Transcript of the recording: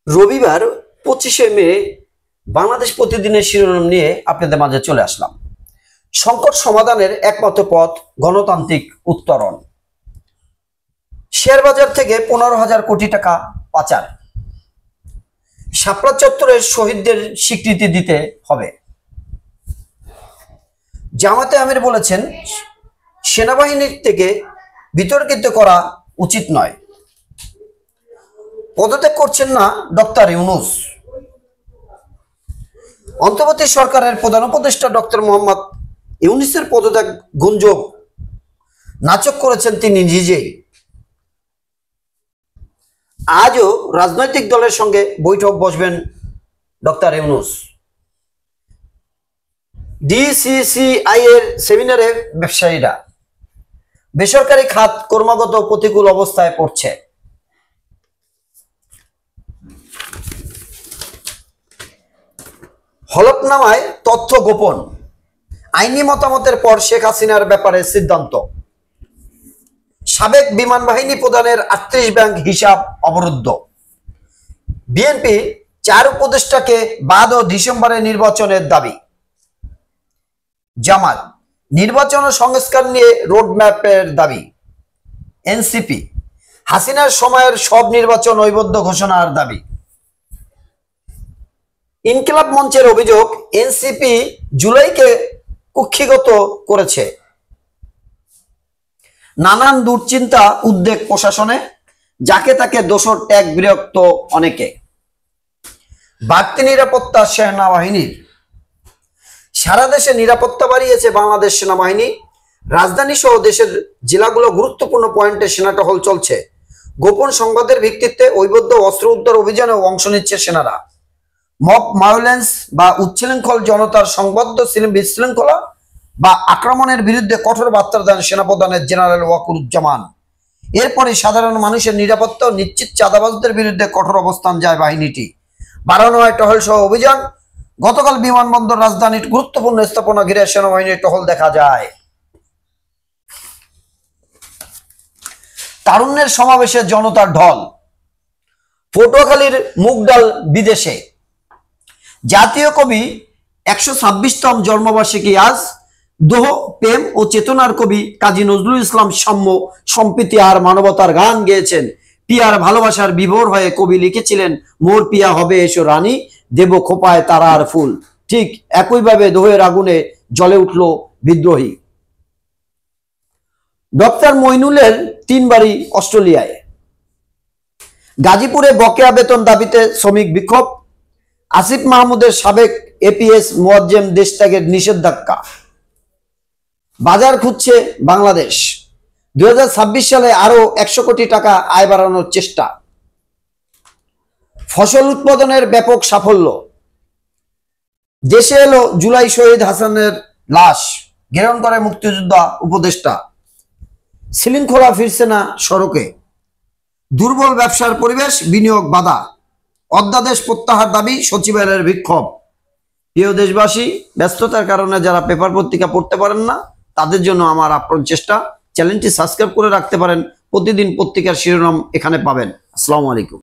রবিবার 25শে মে বাংলাদেশ প্রতিদিনের শিরোনাম নিয়ে আপনাদের মাঝে চলে আসলাম। সংকট সমাধানের একমাত্র পথ গণতান্ত্রিক উত্তরণ। শেয়ার বাজার থেকে 15,000 কোটি টাকা পাচার। শাপলা চত্বরের শহীদদের স্বীকৃতি দিতে হবে। জামাতে আমির বলেছেন, সেনাবাহিনীর থেকে বিতর্কিত করা উচিত নয়। পদত্যাগ করছেন না ডক্টর ইউনূস। অন্তর্বর্তী সরকারের প্রধান উপদেষ্টা ডক্টর মোহাম্মদ ইউনূসের পদত্যাগ গুঞ্জন নাকচ করেছেন তিনি নিজেই। আজও রাজনৈতিক দলের সঙ্গে বৈঠক বসবেন ডক্টর ইউনূস। ডিসিসিআই এর সেমিনারে ব্যবসায়ীরা। বেসরকারি খাত ক্রমাগত প্রতিকূল অবস্থায় পড়ছে। হলফনামায় তথ্য গোপন। আইনি মতামতের পর শেখ হাসিনার ব্যাপারে সিদ্ধান্ত। সাবেক বিমান বাহিনী প্রধানের 38 ব্যাংক হিসাব অবরুদ্ধ। বিএনপি 4 উপদেষ্টাকে বাদ ও ডিসেম্বরে নির্বাচনের দাবি। জামাত নির্বাচন ও সংস্কার নিয়ে রোডম্যাপের দাবি। এনসিপি হাসিনার সময়ের সব নির্বাচন ঐবদ্ধ ঘোষণার দাবি। ইনকিলাব মঞ্চের অভিযোগ, এনসিপি জুলাইকে কুক্ষিগত করেছে। নানান দুশ্চিন্তা উদ্বেগ প্রশাসনে, যাকে তাকে দোষর ট্যাগ বিরক্ত অনেকে। বাড়তি নিরাপত্তা সেনাবাহিনীর। সারা দেশে নিরাপত্তা বাড়িয়েছে বাংলাদেশ সেনাবাহিনী। রাজধানী সহ দেশের জেলাগুলো গুরুত্বপূর্ণ পয়েন্টে সেনা টহল চলছে। গোপন সংবাদের ভিত্তিতে ঐবদ্ধ অস্ত্র উদ্ধার অভিযানে অংশ নিচ্ছে সেনারা। মব ভায়োলেন্স বা উচ্ছৃঙ্খল জনতার সংবদ্ধ বিশৃঙ্খলা বা আক্রমণের বিরুদ্ধে কঠোর বার্তা দেন সেনাপ্রধানের জেনারেল ওয়াকুরুজ্জামান। এরপরে সাধারণ মানুষের নিরাপত্তা ও নিশ্চিত চাঁদাবাজদের বিরুদ্ধে কঠোর অবস্থান যায় বাহিনীটি। বাড়ানো হয় টহল সহ অভিযান। গতকাল বিমানবন্দর রাজধানীর গুরুত্বপূর্ণ স্থাপনা ঘিরে সেনাবাহিনীর টহল দেখা যায়। তারুণ্যের সমাবেশে জনতার ঢল। পটুয়াখালীর মুগডাল বিদেশে। জাতীয় কবি 126তম জন্মবার্ষিকী আজ। দোহ প্রেম ও চেতনার কবি কাজী নজরুল ইসলাম সাম্য, সম্প্রীতি আর মানবতার গান গেয়েছেন। পিয়ার ভালোবাসার বিভোর হয়ে কবি লিখেছিলেন, মোর পিয়া হবে এসো রানী, দেব খোপায় তারার ফুল। ঠিক একইভাবে দোহের আগুনে জ্বলে উঠল বিদ্রোহী। ডক্টর মইনুলের 3 বাড়ি অস্ট্রেলিয়ায়। গাজীপুরে বকেয়া বেতন দাবিতে শ্রমিক বিক্ষোভ। আসিফ মাহমুদের সাবেক এপিএস মোয়াজ্জেম দেশত্যাগের নিষেধাজ্ঞা। বাজার খুঁজছে বাংলাদেশ। 2026 সালে আরো 100 কোটি টাকা আয় বাড়ানোর চেষ্টা। ফসল উৎপাদনের ব্যাপক সাফল্য। দেশে এলো জুলাই শহীদ হাসানের লাশ, গ্রহণ করে মুক্তিযোদ্ধা উপদেষ্টা। শৃঙ্খলা ফিরছে না সড়কে। দুর্বল ব্যবসার পরিবেশ, বিনিয়োগ বাধা। অধ্যাদেশ প্রত্যাহার দাবি, সচিবালয়ের বিক্ষোভ। প্রিয় দেশবাসী, ব্যস্ততার কারণে যারা পেপার পত্রিকা পড়তে পারেন না, তাদের জন্য আমার আপ্রাণ চেষ্টা। চ্যানেলটি সাবস্ক্রাইব করে রাখতে পারেন। প্রতিদিন পত্রিকার শিরোনাম এখানে পাবেন। আসসালামু আলাইকুম।